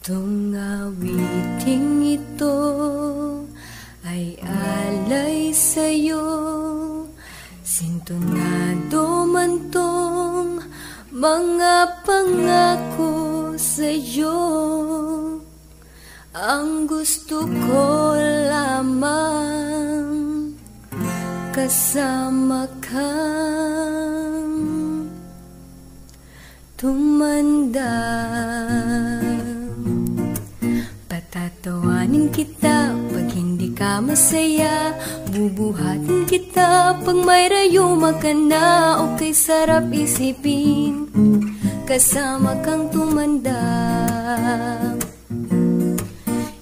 Itong awiting ito ay alay sa'yo, sintonado man tong mga pangako sa'yo. Ang gusto ko lamang kasama kang tumanda. Patatawanin kita pag hindi ka masaya, bubuhatin kita pag may rayuma ka na. Okay, sarap isipin kasama kang tumanda.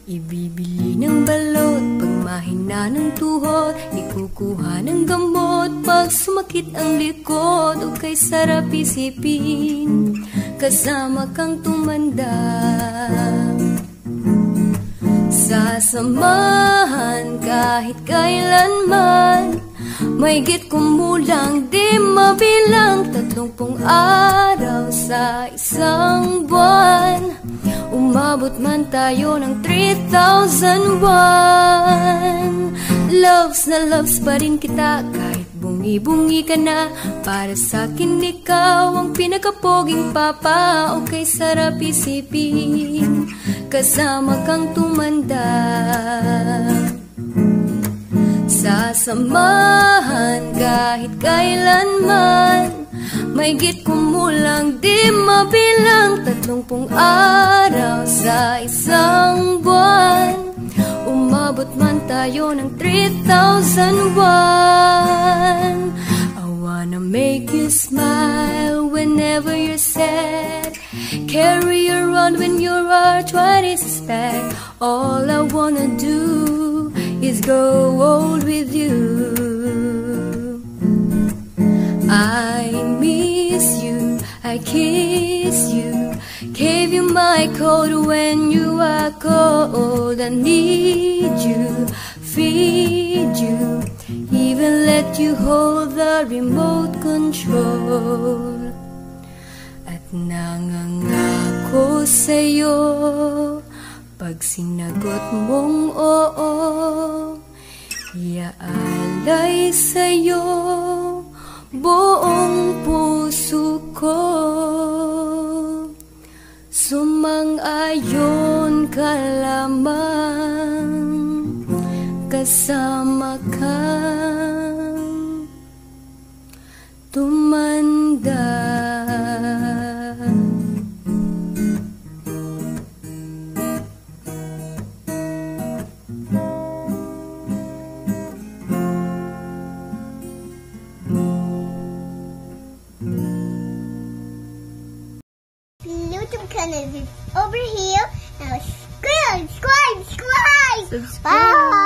Ibibili ng balot pag mahina ng tuhod, ikukuha ng gamot pag sumakit ang likod. Okay, sarap isipin kasama kang tumanda. Sasamahan kahit kailanman, maigit kumulang di mabilang 30 araw sa isang buwan. Umabot man tayo ng 3,001. Loves na loves pa rin kita kahit bungi-bungi ka na. Para sa'kin ikaw ang pinakapoging papa. Okay, sarap isipin kasama kang tumanda. Sasamahan kahit kailanman, maigit kumulang di mabilang 30 araw sa isang buwan. Umabot man tayo ng 3,001. I wanna make you smile whenever you're sad, carry you around when your arthritis is back. All I wanna do is grow old with you. I miss you, I kiss you, gave you my coat when you are cold. I need you, feed you, even let you hold the remote control. At nangangako sa'yo pag sinagot mong oo, iaalay sa'yo buong puso ko. Sumang-ayon ka lamang kasama kang tumanda. Over here. Now subscribe. Subscribe.